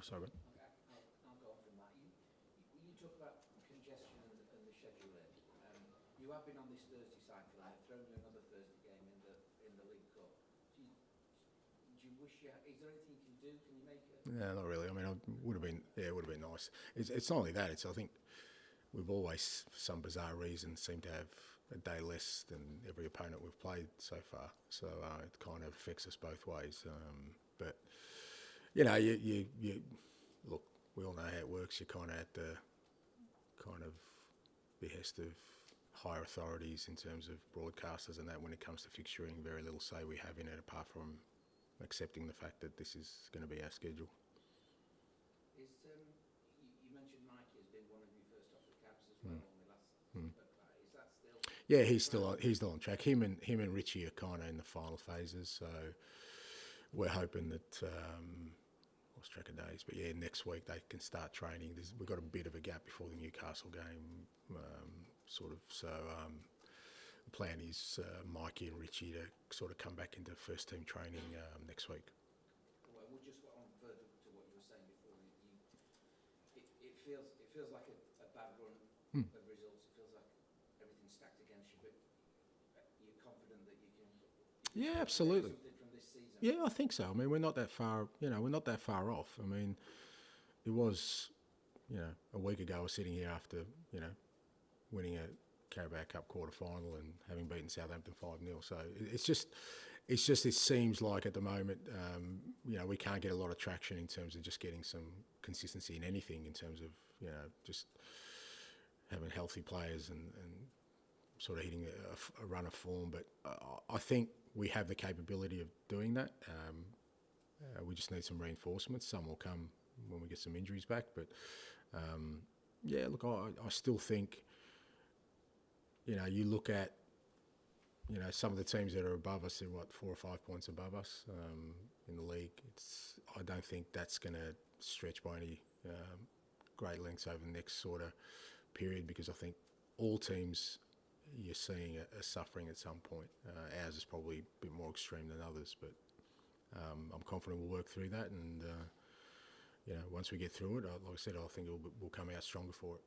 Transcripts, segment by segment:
Sorry, mate. I'll go on from that. You talk about congestion and the scheduling. You have been on this Thursday cycle and they've thrown you another Thursday game in the League Cup. Do you wish you? Is there anything you can do? Can you make it? No, not really. I mean, it would have been nice. It's not only that. I think we've always, for some bizarre reason, seemed to have a day less than every opponent we've played so far. So it kind of affects us both ways. But you know, you look. We all know how it works. You're kind of at the kind of behest of higher authorities in terms of broadcasters and that. When it comes to fixturing, very little say we have in it apart from accepting the fact that this is going to be our schedule. You mentioned Mikey has been one of your first off the cabs as well when we last spoke about it. Is that still? Yeah, he's still on track. Him and Richie are kind of in the final phases, so we're hoping that lost track of days, but yeah, next week they can start training. We've got a bit of a gap before the Newcastle game, sort of. So the plan is Mikey and Richie to sort of come back into first team training next week. Well, we'll just on further to what you were saying before. It feels like a bad run of results. It feels like everything's stacked against you, but you're confident that you can. Yeah, absolutely. Something from this season. Yeah, I think so. I mean, we're not that far. You know, we're not that far off. I mean, it was, a week ago I was sitting here after, winning a Carabao Cup quarter final and having beaten Southampton 5-0. So it seems like at the moment, we can't get a lot of traction in terms of just getting some consistency in anything in terms of, just having healthy players and sort of hitting a run of form. But I think we have the capability of doing that. We just need some reinforcements. Some will come when we get some injuries back. But, look, I still think, you look at, some of the teams that are above us, they're 4 or 5 points above us in the league. I don't think that's going to stretch by any great lengths over the next sort of period, because I think all teams you're seeing are suffering at some point. Ours is probably a bit more extreme than others, but I'm confident we'll work through that, and once we get through it, like I said, I think we'll come out stronger for it.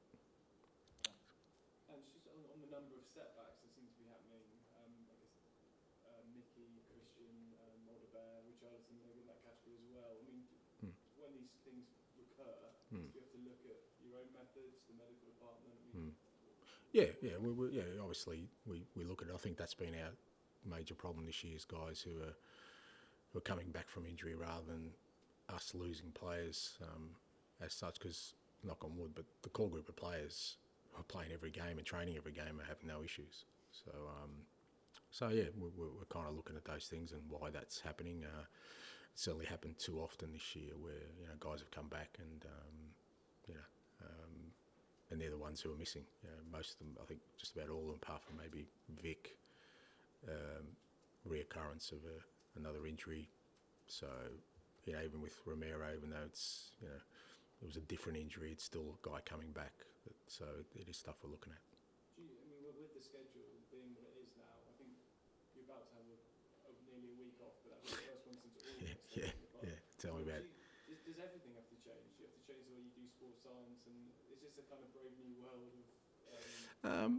And just on the number of setbacks that seem to be happening, Mickey, Christian, Moldabare, Richarlison, maybe in that category as well. I mean, when these things recur, do you have to look at your own methods, the medical department? Yeah. Obviously, we look at it. I think that's been our major problem this year, is guys who are coming back from injury rather than us losing players as such. Because, knock on wood, but the core group of players who are playing every game and training every game are having no issues. So, we're kind of looking at those things and why that's happening. It certainly happened too often this year, where guys have come back and and they're the ones who are missing. Most of them, I think, just about all of them, apart from maybe Vic, reoccurrence of another injury. So, even with Romero, even though it's, it was a different injury, it's still a guy coming back. So it is stuff we're looking at. With the schedule being what it is now, I think you're about to have nearly a week off, but that'll be the first one since August. Yeah. Tell me about it. Does everything have to change? Do you have to change the way you do sports science, and is this a kind of brave new world of?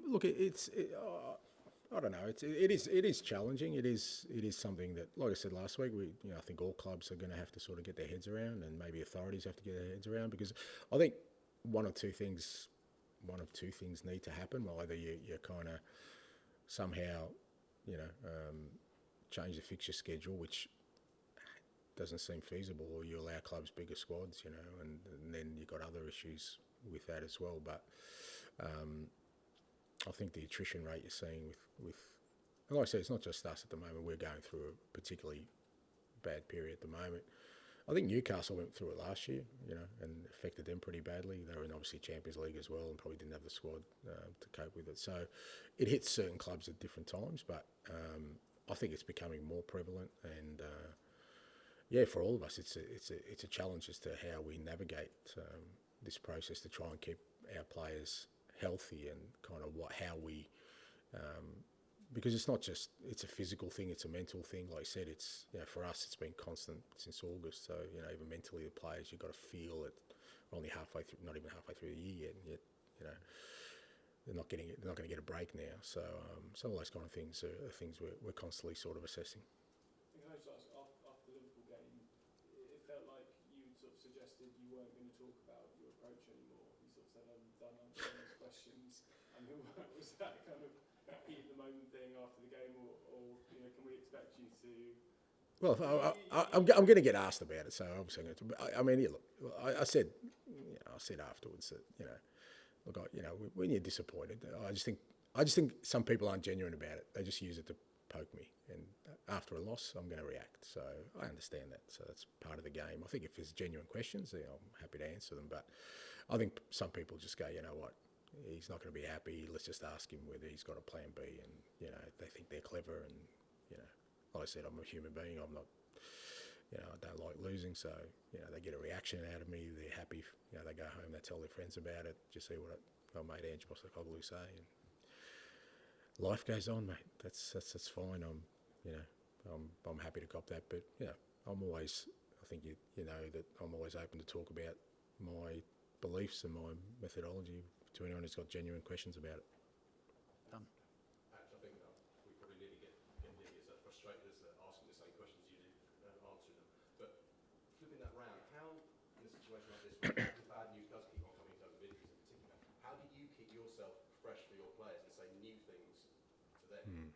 Look, I don't know. It is challenging. It is something that, like I said last week, I think all clubs are going to have to sort of get their heads around, and maybe authorities have to get their heads around, because I think one of two things need to happen. Well, either you kind of somehow, change the fixture schedule, which doesn't seem feasible, or you allow clubs bigger squads, and then you've got other issues with that as well. But I think the attrition rate you're seeing with and like I said, it's not just us at the moment. We're going through a particularly bad period at the moment. I think Newcastle went through it last year, and affected them pretty badly. They were in obviously Champions League as well, and probably didn't have the squad to cope with it. So it hits certain clubs at different times, but I think it's becoming more prevalent. And for all of us, it's a challenge as to how we navigate this process to try and keep our players healthy, and kind of how we because it's not just, it's a physical thing, it's a mental thing. Like I said, it's, for us, it's been constant since August. So, even mentally, the players, you've got to feel it. We're only halfway through, not even halfway through the year yet, and yet, they're not getting it. They're not going to get a break now. So, all those kind of things are things we're constantly sort of assessing. Can I just ask, after the Liverpool game, it felt like you sort of suggested you weren't going to talk about your approach anymore. You sort of said, I'm done answering those questions. And was that kind of heat of the moment thing after the game, or can we expect you to? Well, I'm going to get asked about it, so obviously I'm going to. I mean, look, I said afterwards that look, when you're disappointed, I just think some people aren't genuine about it. They just use it to poke me, and after a loss, I'm going to react. So I understand that. So that's part of the game. I think if there's genuine questions, I'm happy to answer them. But I think some people just go, you know what, he's not going to be happy. Let's just ask him whether he's got a plan B, and they think they're clever, and like I said, I'm a human being. I'm not. I don't like losing, so they get a reaction out of me. They're happy. They go home. They tell their friends about it. Just see what our mate Ange Postecoglou say, and life goes on, mate. That's fine. I'm happy to cop that, but I'm always. I think you know that I'm always open to talk about my beliefs and my methodology to anyone who's got genuine questions about it. Done. Ange, I think we probably nearly get nearly as frustrated as asking the same questions you do and answering them. But flipping that round, how in a situation like this, when the bad news does keep on coming in terms of injuries in particular, how do you keep yourself fresh for your players and say new things to them?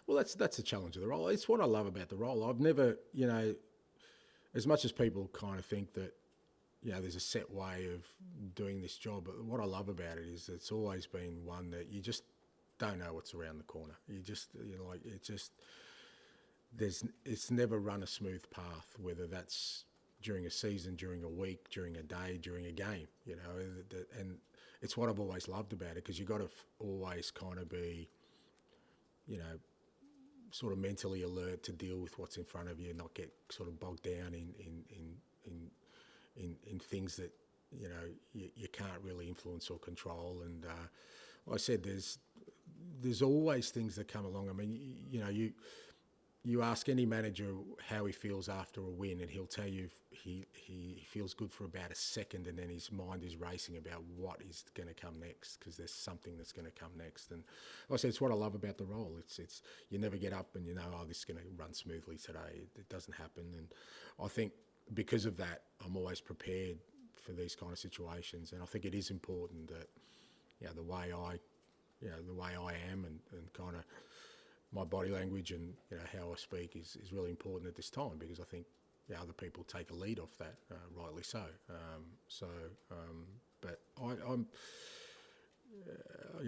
Well, that's the challenge of the role. It's what I love about the role. I've never, as much as people kind of think that, there's a set way of doing this job, but what I love about it is it's always been one that you just don't know what's around the corner. You just, it's never run a smooth path, whether that's during a season, during a week, during a day, during a game, and it's what I've always loved about it, because you've got to always kind of be, sort of mentally alert to deal with what's in front of you, not get sort of bogged down in things that you can't really influence or control. And like I said, there's always things that come along. I mean, you ask any manager how he feels after a win, and he'll tell you he feels good for about a second, and then his mind is racing about what is going to come next, because there's something that's going to come next. And like I said, it's what I love about the role. It's you never get up and this is going to run smoothly today. It doesn't happen. And I think because of that, I'm always prepared for these kind of situations. And I think it is important that the way I am and kind of my body language and how I speak is really important at this time, because I think other people take a lead off that, rightly so. But I'm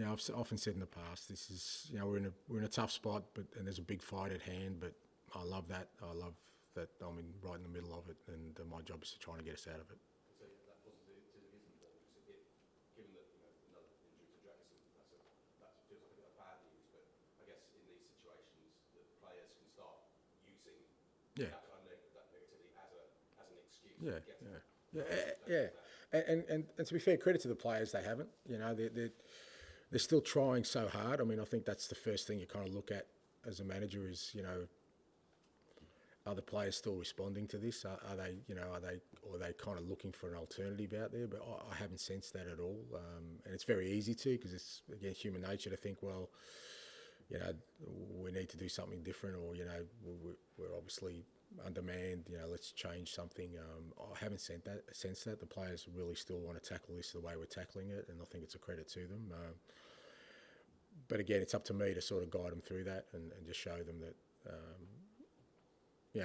I've often said in the past, this is we're in a tough spot, and there's a big fight at hand. But I love that. I love that I'm right in the middle of it, and my job is to try and get us out of it. So that positivity is important, because given that another injury to Jackson, that feels like a bit of bad news. But I guess in these situations, the players can start using that kind of that negativity as an excuse. And to be fair, credit to the players, they haven't. They're still trying so hard. I mean, I think that's the first thing you kind of look at as a manager is are the players still responding to this? Are they kind of looking for an alternative out there? But I haven't sensed that at all. And it's very easy to, because it's again human nature to think, well, we need to do something different, or we're obviously undermanned. Let's change something. I haven't sensed that. The players really still want to tackle this the way we're tackling it, and I think it's a credit to them. But again, it's up to me to sort of guide them through that and just show them that.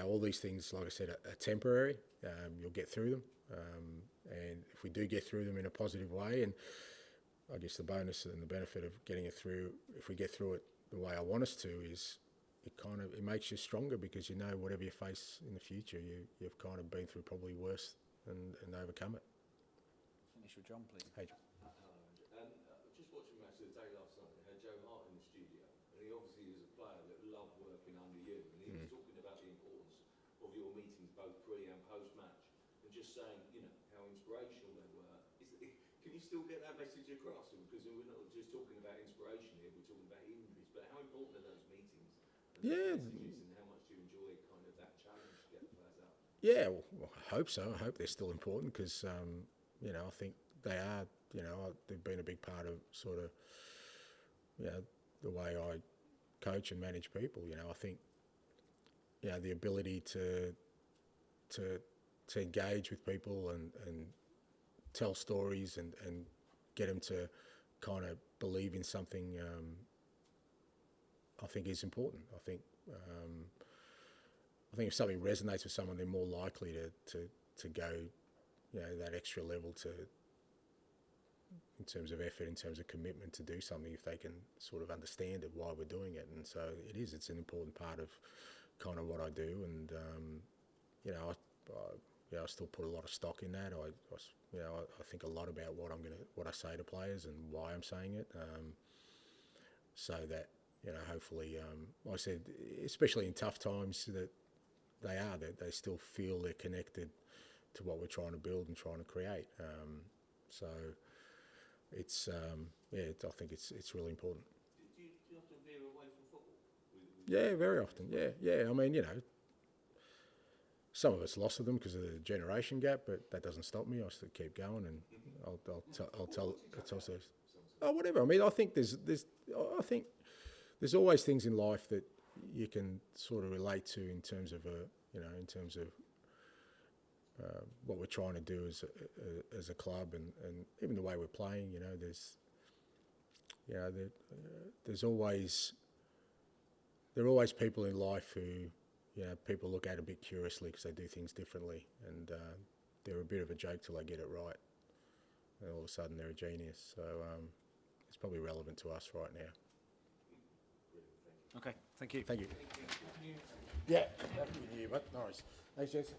All these things, like I said, are temporary. You'll get through them. And if we do get through them in a positive way, and I guess the bonus and the benefit of getting it through, if we get through it the way I want us to, is it makes you stronger, because whatever you face in the future, you've kind of been through probably worse and overcome it. Finish with John, please. Hey, John. Hello, Ange. Just watching Match of the Day last night, they had Joe Hart in the studio, and he obviously was a player that loved working under you, and he was talking about the importance of your meetings both pre and post match, and just saying, how inspirational they were. Can you still get that message across? Because we're not just talking about inspiration here, we're talking about injuries. But how important are those meetings? And Yeah. those messages, and how much do you enjoy kind of that challenge to get the players out? Yeah, well, I hope so. I hope they're still important because, you know, I think they are, you know, they've been a big part of sort of, you know, the way I coach and manage people. You know, I think, you know, the ability to engage with people and tell stories and get them to kind of believe in something, I think is important. I think if something resonates with someone, they're more likely to go, you know, that extra level in terms of effort, in terms of commitment to do something if they can sort of understand it, why we're doing it. And so it's an important part of kind of what I do. And, you know, I still put a lot of stock in that. I think a lot about what I say to players and why I'm saying it, so that, you know, hopefully, like I said, especially in tough times, that they still feel they're connected to what we're trying to build and trying to create. So it's I think it's really important. Do you often veer away from football? Yeah, very often. Yeah. I mean, you know, some of it's lost to them because of the generation gap, but that doesn't stop me. I still keep going, and I'll tell stories. Oh, whatever. I mean, I think there's always things in life that you can sort of relate to in terms of what we're trying to do as a club, and even the way we're playing. You know, there are always people in life who, you know, people look at a bit curiously because they do things differently, and they're a bit of a joke till they get it right, and all of a sudden they're a genius. So it's probably relevant to us right now. Okay, thank you. Thank you. Yeah, happy New Year, but nice. Thanks, gents.